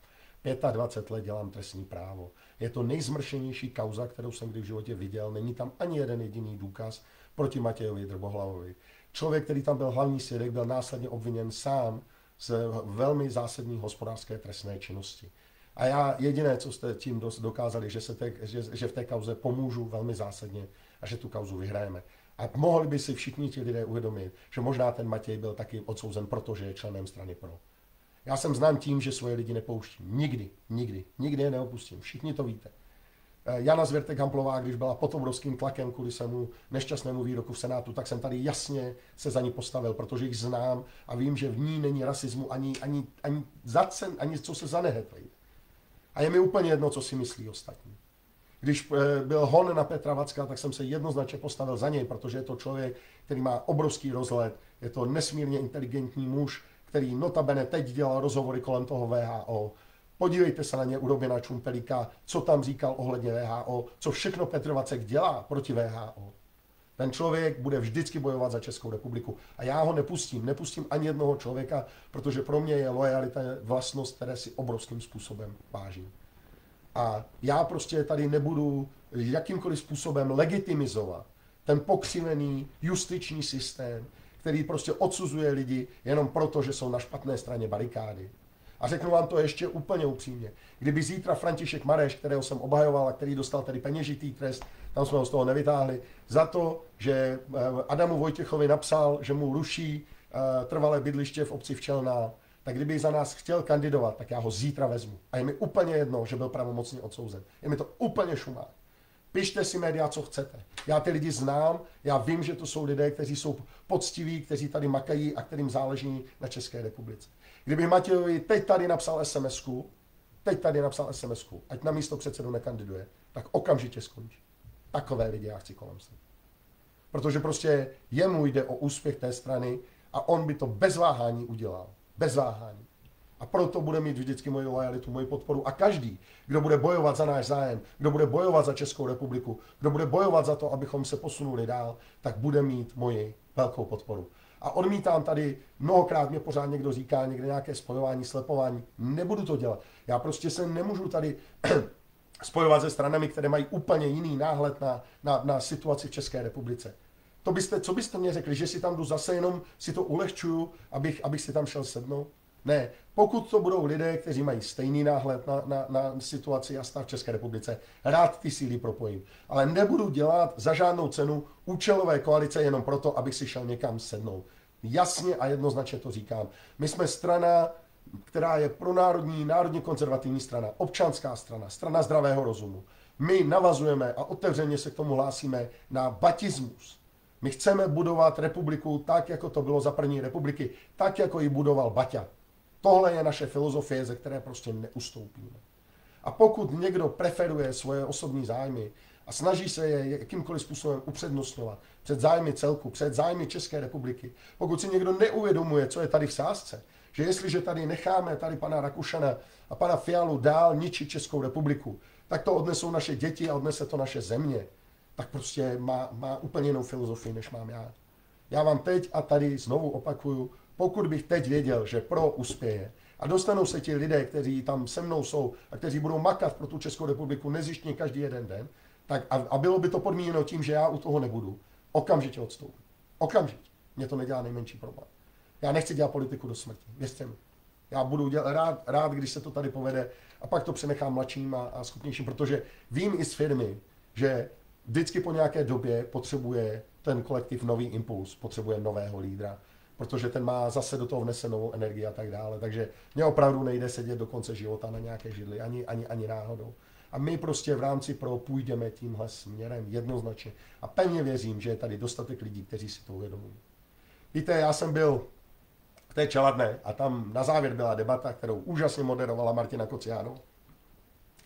25 let dělám trestní právo. Je to nejzmršenější kauza, kterou jsem kdy v životě viděl. Není tam ani jeden jediný důkaz proti Matějovi Drbohlavovi. Člověk, který tam byl hlavní svědek, byl následně obviněn sám z velmi zásadní hospodářské trestné činnosti. A já jediné, co jste tím dokázali, že v té kauze pomůžu velmi zásadně a že tu kauzu vyhrajeme. A mohli by si všichni ti lidé uvědomit, že možná ten Matěj byl taky odsouzen, protože je členem strany PRO. Já jsem znám tím, že svoje lidi nepouštím. Nikdy je neopustím. Všichni to víte. Jana Zvěrtek-Hamplová, když byla pod obrovským tlakem kvůli svému nešťastnému výroku v Senátu, tak jsem tady jasně se za ní postavil, protože jich znám a vím, že v ní není rasismu ani co se zanehetli. A je mi úplně jedno, co si myslí ostatní. Když byl hon na Petra Vacka, tak jsem se jednoznačně postavil za něj, protože je to člověk, který má obrovský rozhled, je to nesmírně inteligentní muž, který notabene teď dělal rozhovory kolem toho VHO. Podívejte se na ně u Robina Čumpelíka, co tam říkal ohledně VHO, co všechno Petr Vacek dělá proti VHO. Ten člověk bude vždycky bojovat za Českou republiku. A já ho nepustím ani jednoho člověka, protože pro mě je loajalita vlastnost, které si obrovským způsobem vážím. A já prostě tady nebudu jakýmkoliv způsobem legitimizovat ten pokřivený justiční systém, který prostě odsuzuje lidi jenom proto, že jsou na špatné straně barikády. A řeknu vám to ještě úplně upřímně. Kdyby zítra František Mareš, kterého jsem obhajoval a který dostal tedy peněžitý trest, tam jsme ho z toho nevytáhli, za to, že Adamu Vojtěchovi napsal, že mu ruší trvalé bydliště v obci Včelná, tak kdyby za nás chtěl kandidovat, tak já ho zítra vezmu. A je mi úplně jedno, že byl pravomocně odsouzen. Je mi to úplně šumák. Pište si média, co chcete. Já ty lidi znám, já vím, že to jsou lidé, kteří jsou poctiví, kteří tady makají a kterým záleží na České republice. Kdyby Matějovi teď tady napsal SMS-ku, ať na místo předsedu nekandiduje, tak okamžitě skončí. Takové lidi já chci kolem sebe. Protože prostě jemu jde o úspěch té strany a on by to bez váhání udělal. Bez váhání. A proto bude mít vždycky moji lojalitu, moji podporu. A každý, kdo bude bojovat za náš zájem, kdo bude bojovat za Českou republiku, kdo bude bojovat za to, abychom se posunuli dál, tak bude mít moji velkou podporu. A odmítám tady, mnohokrát mě pořád někdo říká, někde nějaké spojování, slepování. Nebudu to dělat. Já prostě se nemůžu tady spojovat se stranami, které mají úplně jiný náhled na situaci v České republice. Co byste mě řekli, že si tam jdu zase jenom si to ulehčuju, abych si tam šel sednout? Ne, pokud to budou lidé, kteří mají stejný náhled na situaci a stav v České republice, rád ty síly propojím. Ale nebudu dělat za žádnou cenu účelové koalice jenom proto, abych si šel někam sednout. Jasně a jednoznačně to říkám. My jsme strana, která je národně konzervativní strana, občanská strana, strana zdravého rozumu. My navazujeme a otevřeně se k tomu hlásíme na batismus. My chceme budovat republiku tak, jako to bylo za první republiky, tak, jako ji budoval Baťa. Tohle je naše filozofie, ze které prostě neustoupíme. A pokud někdo preferuje svoje osobní zájmy a snaží se je jakýmkoliv způsobem upřednostňovat před zájmy celku, před zájmy České republiky, pokud si někdo neuvědomuje, co je tady v sázce, že jestliže tady necháme tady pana Rakušana a pana Fialu dál ničit Českou republiku, tak to odnesou naše děti a odnese to naše země, tak prostě má úplně jinou filozofii, než mám já. Já vám teď a tady znovu opakuju, pokud bych teď věděl, že PRO uspěje a dostanou se ti lidé, kteří tam se mnou jsou a kteří budou makat pro tu Českou republiku nezištně každý jeden den, tak a bylo by to podmíněno tím, že já u toho nebudu, okamžitě odstoupím. Okamžitě. Mně to nedělá nejmenší problém. Já nechci dělat politiku do smrti, věřte mi. Já budu dělat rád, když se to tady povede a pak to přenechám mladším a schopnějším, protože vím i z firmy, že vždycky po nějaké době potřebuje ten kolektiv nový impuls, potřebuje nového lídra, protože ten má zase do toho vnesenou energii a tak dále. Takže mě opravdu nejde sedět do konce života na nějaké židli, ani náhodou. A my prostě v rámci PRO půjdeme tímhle směrem jednoznačně. A pevně věřím, že je tady dostatek lidí, kteří si to uvědomují. Víte, já jsem byl v té Čeladné a tam na závěr byla debata, kterou úžasně moderovala Martina Kociánová.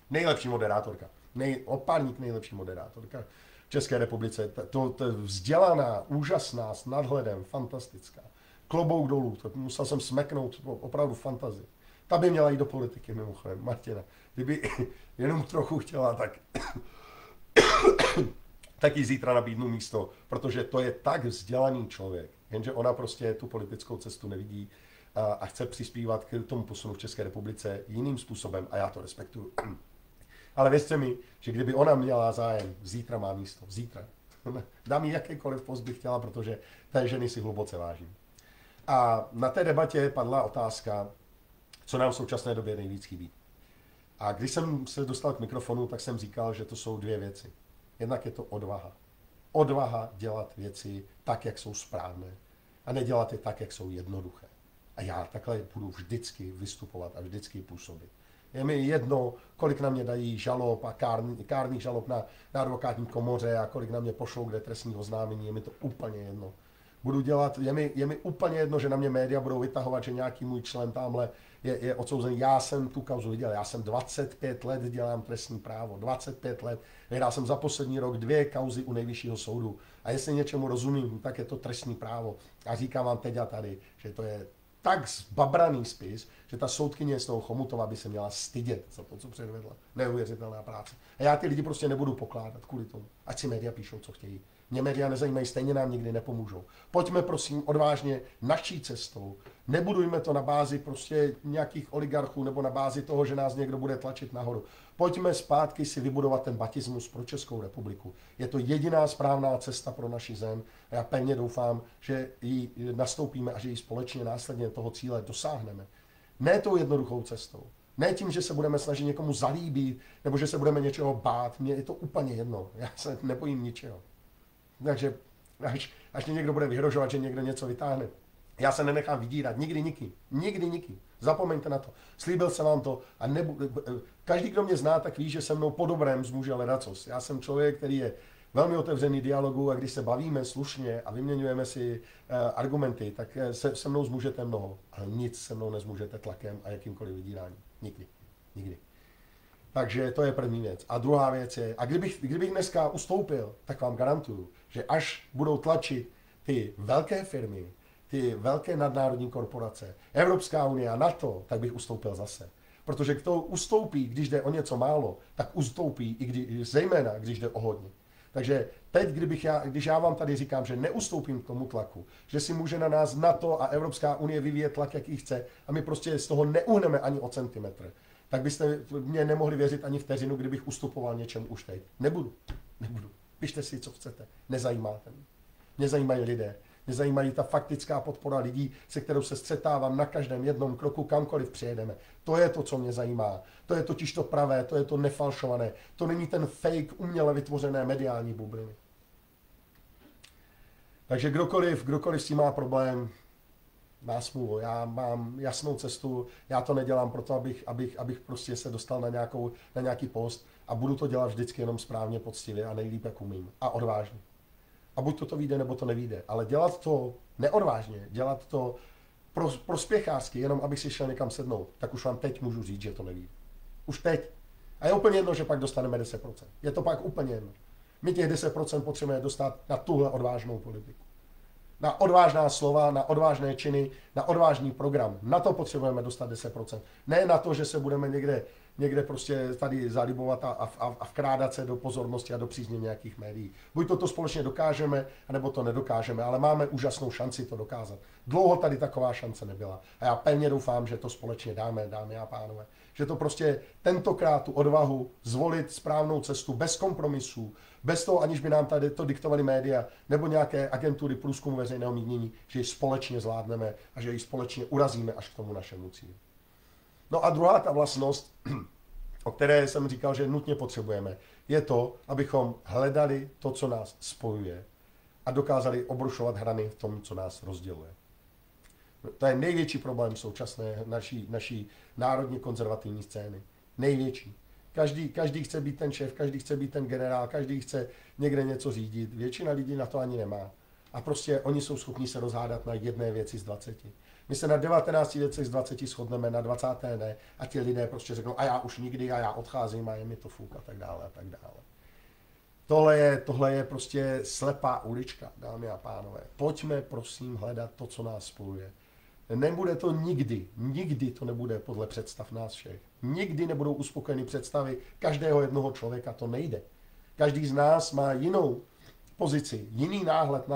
Nejlepší moderátorka. Opárník nejlepší moderátorka v České republice. To vzdělaná, úžasná, s nadhledem, fantastická. Klobouk dolů, to musel jsem smeknout, opravdu fantazii. Ta by měla jít do politiky, mimochodem, Martina. Kdyby jenom trochu chtěla, tak jí zítra nabídnu místo, protože to je tak vzdělaný člověk, jenže ona prostě tu politickou cestu nevidí a chce přispívat k tomu posunu v České republice jiným způsobem a já to respektuju. Ale věřte mi, že kdyby ona měla zájem, zítra má místo, zítra. Dám jí jakýkoliv post bych chtěla, protože té ženy si hluboce vážím. A na té debatě padla otázka, co nám v současné době nejvíc chybí. A když jsem se dostal k mikrofonu, tak jsem říkal, že to jsou dvě věci. Jednak je to odvaha. Odvaha dělat věci tak, jak jsou správné. A nedělat je tak, jak jsou jednoduché. A já takhle budu vždycky vystupovat a vždycky působit. Je mi jedno, kolik na mě dají žalob a kárných žalob na advokátní komoře a kolik na mě pošlou kde trestní oznámení, je mi to úplně jedno. Budu dělat, je mi úplně jedno, že na mě média budou vytahovat, že nějaký můj člen tamhle je odsouzený. Já jsem tu kauzu viděl, já jsem 25 let dělám trestní právo, 25 let. Vyhrál jsem za poslední rok 2 kauzy u Nejvyššího soudu. A jestli něčemu rozumím, tak je to trestní právo. A říkám vám teď a tady, že to je tak zbabraný spis, že ta soudkyně z toho Chomutová by se měla stydět za to, co předvedla. Neuvěřitelná práce. A já ty lidi prostě nebudu pokládat kvůli tomu. Ať si média píšou, co chtějí. Mě média nezajímají, stejně nám nikdy nepomůžou. Pojďme prosím odvážně naší cestou. Nebudujme to na bázi prostě nějakých oligarchů nebo na bázi toho, že nás někdo bude tlačit nahoru. Pojďme zpátky si vybudovat ten batismus pro Českou republiku. Je to jediná správná cesta pro naši zem a já pevně doufám, že ji nastoupíme a že ji společně následně toho cíle dosáhneme. Ne tou jednoduchou cestou. Ne tím, že se budeme snažit někomu zalíbit nebo že se budeme něčeho bát. Mně je to úplně jedno. Já se nebojím ničeho. Takže až mě někdo bude vyhrožovat, že někdo něco vytáhne, já se nenechám vydírat. Nikdy nikým. Nikdy nikým. Zapomeňte na to. Slíbil jsem vám to a každý, kdo mě zná, tak ví, že se mnou po dobrém zmůže ledacos. Já jsem člověk, který je velmi otevřený dialogu a když se bavíme slušně a vyměňujeme si argumenty, tak se mnou zmůžete mnoho. Ale nic se mnou nezmůžete tlakem a jakýmkoliv vydíráním. Nikdy. Nikdy. Takže to je první věc. A druhá věc je, a kdybych dneska ustoupil, tak vám garantuju, že až budou tlačit ty velké firmy, ty velké nadnárodní korporace, Evropská unie a NATO, tak bych ustoupil zase. Protože kdo ustoupí, když jde o něco málo, tak ustoupí zejména, když jde o hodně. Takže teď, když já vám tady říkám, že neustoupím k tomu tlaku, že si může na nás NATO a Evropská unie vyvíjet tlak, jaký chce, a my prostě z toho neuhneme ani o centimetr, tak byste mě nemohli věřit ani vteřinu, kdybych ustupoval něčemu už teď. Nebudu. Pište si, co chcete. Nezajímáte mě. Mě zajímají lidé. Mě zajímají ta faktická podpora lidí, se kterou se střetávám na každém jednom kroku, kamkoliv přijedeme. To je to, co mě zajímá. To je totiž to pravé, to je to nefalšované. To není ten fake, uměle vytvořené mediální bubliny. Takže kdokoliv s tím má problém, má smůlu. Já mám jasnou cestu, já to nedělám proto, abych prostě se dostal na nějaký post a budu to dělat vždycky jenom správně, poctivě a nejlíp, jak umím. A odvážně. A buď to vyjde, nebo to nevyjde. Ale dělat to neodvážně, dělat to prospěchářsky, jenom abych si šel někam sednout, tak už vám teď můžu říct, že to nevyjde. Už teď. A je úplně jedno, že pak dostaneme 10%. Je to pak úplně jedno. My těch 10% potřebujeme dostat na tuhle odvážnou politiku. Na odvážná slova, na odvážné činy, na odvážný program. Na to potřebujeme dostat 10%. Ne na to, že se budeme někde prostě tady zalibovat a vkrádat se do pozornosti a do přízně nějakých médií. Buď to společně dokážeme, anebo to nedokážeme, ale máme úžasnou šanci to dokázat. Dlouho tady taková šance nebyla. A já pevně doufám, že to společně dáme, dámy a pánové. Že to prostě tentokrát tu odvahu zvolit správnou cestu bez kompromisů, bez toho, aniž by nám tady to diktovali média nebo nějaké agentury průzkumu veřejného mínění, že ji společně zvládneme a že ji společně urazíme až k tomu našemu cíli. No a druhá ta vlastnost, o které jsem říkal, že nutně potřebujeme, je to, abychom hledali to, co nás spojuje a dokázali obrušovat hrany v tom, co nás rozděluje. To je největší problém současné naší národně konzervativní scény. Největší. Každý chce být ten šéf, každý chce být ten generál, každý chce někde něco řídit. Většina lidí na to ani nemá. A prostě oni jsou schopni se rozhádat na jedné věci z 20. My se na 19 věcech z 20 shodneme, na 20. ne, a ti lidé prostě řeknou, a já už nikdy, a já odcházím, a je mi to fuk, a tak dále, a tak dále. Tohle je prostě slepá ulička, dámy a pánové. Pojďme, prosím, hledat to, co nás spojuje. Nebude to nikdy to nebude podle představ nás všech. Nikdy nebudou uspokojeny představy každého jednoho člověka, to nejde. Každý z nás má jinou pozici, jiný náhled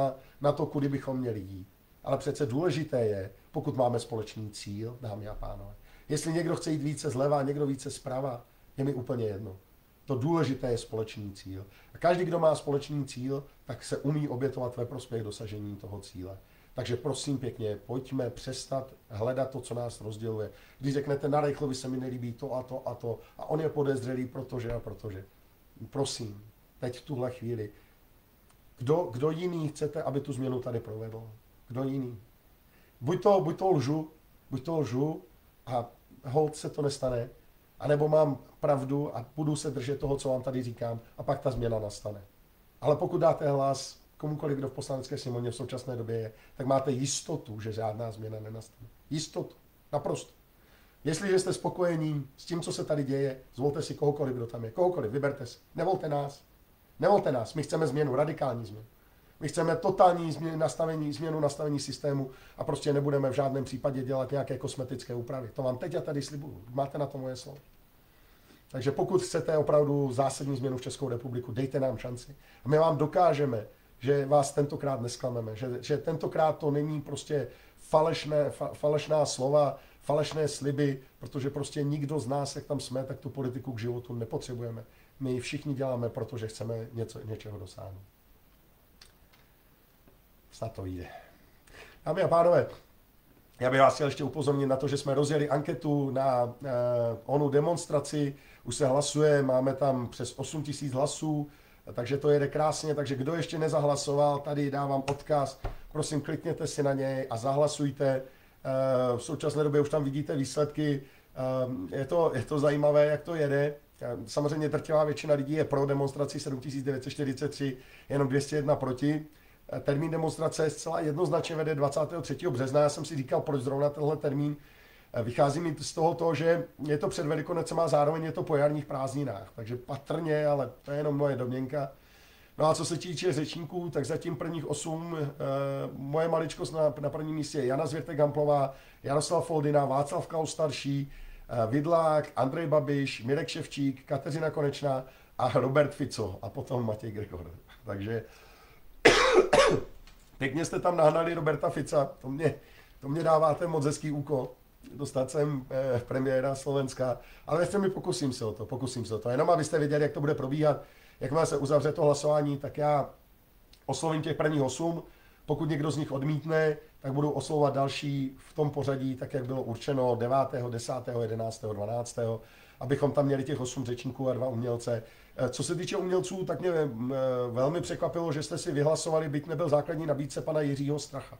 na to, kudy bychom měli jít. Ale přece důležité je, pokud máme společný cíl, dámy a pánové. Jestli někdo chce jít více zleva, někdo více zprava, je mi úplně jedno. To důležité je společný cíl. A každý, kdo má společný cíl, tak se umí obětovat ve prospěch dosažení toho cíle. Takže prosím pěkně, pojďme přestat hledat to, co nás rozděluje. Když řeknete, na Reichlovi se mi nelíbí to a to a to, a on je podezřelý, protože a protože. Prosím, teď v tuhle chvíli. Kdo jiný chcete, aby tu změnu tady provedl? Kdo jiný? Buď to lžu a holt se to nestane, anebo mám pravdu a budu se držet toho, co vám tady říkám, a pak ta změna nastane. Ale pokud dáte hlas komukoliv, kdo v Poslanecké sněmovně v současné době je, tak máte jistotu, že žádná změna nenastane. Jistotu. Naprosto. Jestliže jste spokojení s tím, co se tady děje, zvolte si kohokoliv, kdo tam je. Kohokoliv, vyberte si. Nevolte nás. Nevolte nás. My chceme změnu, radikální změnu. My chceme totální změnu nastavení systému a prostě nebudeme v žádném případě dělat nějaké kosmetické úpravy. To vám teď a tady slibuju. Máte na to moje slovo. Takže pokud chcete opravdu zásadní změnu v Českou republiku, dejte nám šanci. A my vám dokážeme, že vás tentokrát nesklameme, že tentokrát to není prostě falešná slova, falešné sliby, protože prostě nikdo z nás, jak tam jsme, tak tu politiku k životu nepotřebujeme. My ji všichni děláme, protože chceme něčeho dosáhnout. Snad to vyjde. Dámy a pánové, já bych vás chtěl ještě upozornit na to, že jsme rozjeli anketu na onu demonstraci, už se hlasuje, máme tam přes 8 000 hlasů, takže to jede krásně, takže kdo ještě nezahlasoval, tady dávám odkaz, prosím, klikněte si na něj a zahlasujte. V současné době už tam vidíte výsledky, je to zajímavé, jak to jede. Samozřejmě drtivá většina lidí je pro demonstraci 7943, jenom 201 proti. Termín demonstrace zcela jednoznačně vede 23. března. Já jsem si říkal, proč zrovna tenhle termín. Vychází mi z toho, že je to před Velikonocem a zároveň je to po jarních prázdninách. Takže patrně, ale to je jenom moje domněnka. No a co se týče řečníků, tak zatím prvních 8, moje maličkost na prvním místě je Jana Zvěrtek-Hamplová, Jaroslav Foldina, Václav Klaus starší, Vidlák, Andrej Babiš, Mirek Ševčík, Kateřina Konečná a Robert Fico a potom Matěj Gregor. Takže pěkně jste tam nahnali Roberta Fica, to mě dáváte moc hezký úkol, dostat sem premiéra Slovenska, ale věřte mi, pokusím se o to, jenom abyste věděli, jak to bude probíhat, jakmile se uzavře to hlasování, tak já oslovím těch prvních 8, pokud někdo z nich odmítne, tak budu oslovovat další v tom pořadí, tak jak bylo určeno 9., 10., 11., 12., abychom tam měli těch 8 řečníků a 2 umělce. Co se týče umělců, tak mě velmi překvapilo, že jste si vyhlasovali, byť nebyl základní nabídce pana Jiřího Stracha.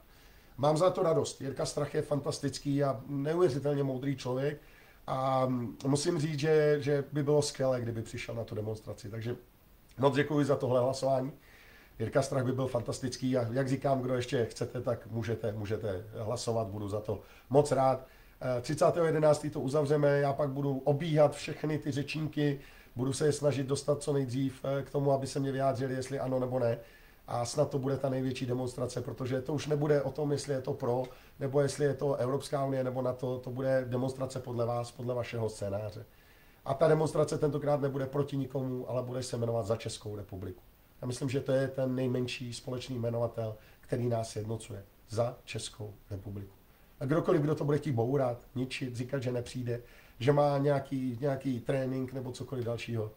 Mám za to radost. Jirka Strach je fantastický a neuvěřitelně moudrý člověk a musím říct, že by bylo skvělé, kdyby přišel na tu demonstraci. Takže moc děkuji za tohle hlasování. Jirka Strach by byl fantastický a jak říkám, kdo ještě chcete, tak můžete hlasovat, budu za to moc rád. 30.11. to uzavřeme, já pak budu obíhat všechny ty řečníky, budu se je snažit dostat co nejdřív k tomu, aby se mě vyjádřili, jestli ano nebo ne. A snad to bude ta největší demonstrace, protože to už nebude o tom, jestli je to pro, nebo jestli je to Evropská unie nebo NATO, to bude demonstrace podle vás, podle vašeho scénáře. A ta demonstrace tentokrát nebude proti nikomu, ale bude se jmenovat za Českou republiku. Já myslím, že to je ten nejmenší společný jmenovatel, který nás jednocuje. Za Českou republiku. A kdokoliv, kdo to bude chtít bourat, ničit, říkat, že nepřijde, že má nějaký trénink nebo cokoliv dalšího,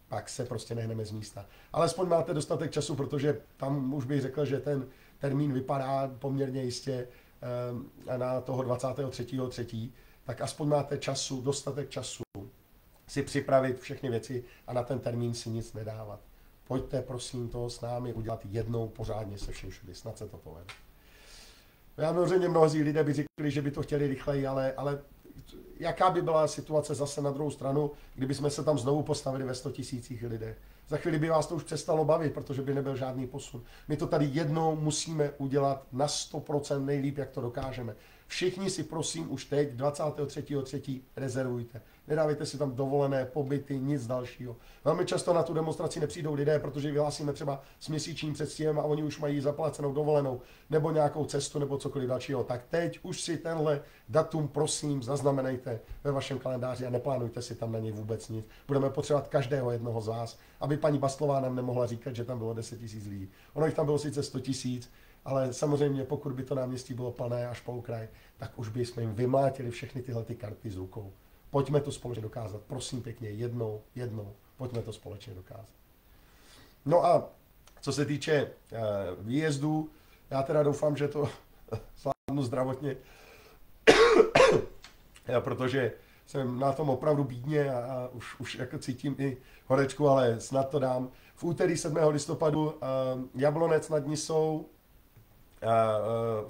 pak se prostě nehneme z místa. Alespoň máte dostatek času, protože tam už bych řekl, že ten termín vypadá poměrně jistě na toho 23.3., tak aspoň máte dostatek času si připravit všechny věci a na ten termín si nic nedávat. Pojďte prosím to s námi udělat jednou pořádně se vším všudy, snad se to povede. Já samozřejmě mnozí lidé by řekli, že by to chtěli rychleji, ale jaká by byla situace zase na druhou stranu, kdyby jsme se tam znovu postavili ve 100 000 lidech. Za chvíli by vás to už přestalo bavit, protože by nebyl žádný posun. My to tady jednou musíme udělat na 100% nejlíp, jak to dokážeme. Všichni si prosím už teď 23.3. rezervujte. Nedávejte si tam dovolené pobyty, nic dalšího. Velmi často na tu demonstraci nepřijdou lidé, protože vyhlásíme třeba s měsíčním předstihem a oni už mají zaplacenou dovolenou nebo nějakou cestu nebo cokoliv dalšího. Tak teď už si tenhle datum prosím zaznamenejte ve vašem kalendáři a neplánujte si tam na něj vůbec nic. Budeme potřebovat každého jednoho z vás, aby paní Bastlová nám nemohla říkat, že tam bylo 10 000 lidí. Ono jich tam bylo sice 100 000, ale samozřejmě pokud by to náměstí bylo plné až po okraj, tak už bychom jim vymlátili všechny tyhle ty karty z rukou. Pojďme to společně dokázat. Prosím pěkně, jednou, pojďme to společně dokázat. No a co se týče výjezdů, já teda doufám, že to zvládnu zdravotně, protože jsem na tom opravdu bídně a už jako cítím i horečku, ale snad to dám. V úterý 7. listopadu Jablonec nad Nisou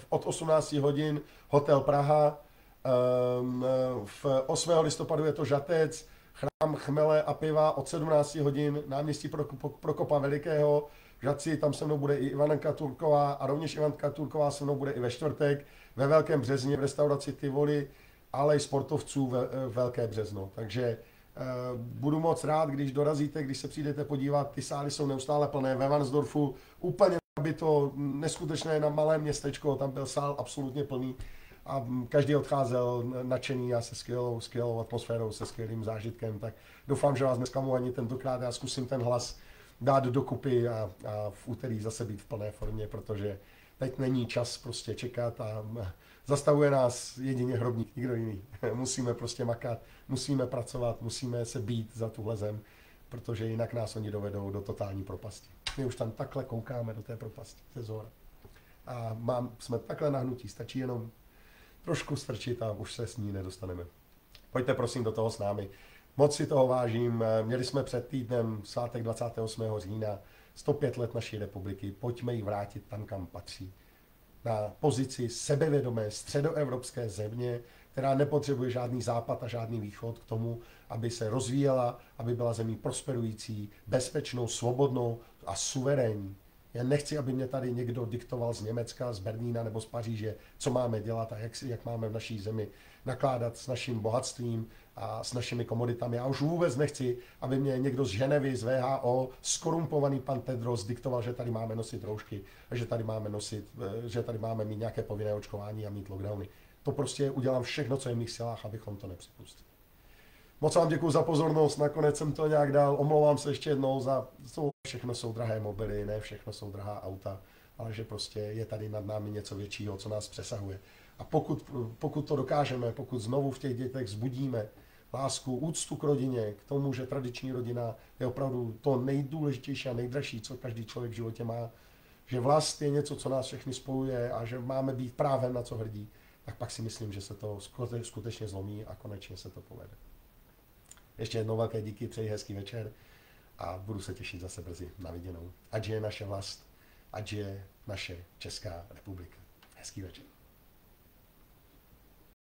od 18 hodin Hotel Praha, v 8. listopadu je to Žatec, Chrám chmele a piva od 17 hodin, náměstí Prokopa Velikého, v Žatci, tam se mnou bude i Ivanka Turková a rovněž Ivanka Turková se mnou bude i ve čtvrtek, ve Velkém Březně v restauraci Tivoli, ale i sportovců Velké Březno. Takže budu moc rád, když dorazíte, když se přijdete podívat, ty sály jsou neustále plné, ve Varnsdorfu úplně by to neskutečné na malé městečko, tam byl sál absolutně plný a každý odcházel nadšený a se skvělou atmosférou, se skvělým zážitkem, tak doufám, že vás neskamu ani tentokrát, já zkusím ten hlas dát dokupy a v úterý zase být v plné formě, protože teď není čas prostě čekat a zastavuje nás jedině hrobník, nikdo jiný. Musíme prostě makat, musíme pracovat, musíme se bít za tuhle zem, protože jinak nás oni dovedou do totální propasti. My už tam takhle koukáme do té propasti ze zhora. A jsme takhle nahnutí, stačí jenom trošku strčit a už se s ní nedostaneme. Pojďte prosím do toho s námi. Moc si toho vážím. Měli jsme před týdnem svátek 28. října 105 let naší republiky. Pojďme ji vrátit tam, kam patří. Na pozici sebevědomé středoevropské země, která nepotřebuje žádný západ a žádný východ k tomu, aby se rozvíjela, aby byla zemí prosperující, bezpečnou, svobodnou a suverénní. Já nechci, aby mě tady někdo diktoval z Německa, z Berlína nebo z Paříže, co máme dělat a jak máme v naší zemi nakládat s naším bohatstvím a s našimi komoditami. Já už vůbec nechci, aby mě někdo z Ženevy, z WHO, skorumpovaný pan Tedros diktoval, že tady máme nosit roušky, že tady máme mít nějaké povinné očkování a mít lockdowny. To prostě udělám všechno, co je v mých silách, abychom to nepřipustili. Moc vám děkuji za pozornost, nakonec jsem to nějak dal, omlouvám se ještě jednou za to, všechno jsou drahé mobily, ne všechno jsou drahá auta, ale že prostě je tady nad námi něco většího, co nás přesahuje. A pokud to dokážeme, pokud znovu v těch dětech vzbudíme lásku, úctu k rodině, k tomu, že tradiční rodina je opravdu to nejdůležitější a nejdražší, co každý člověk v životě má, že vlast je něco, co nás všechny spojuje a že máme být právem na co hrdí, tak pak si myslím, že se to skutečně zlomí a konečně se to povede. Ještě jednou velké díky, přeji hezký večer a budu se těšit zase brzy na viděnou. Ať je naše vlast, ať je naše Česká republika. Hezký večer.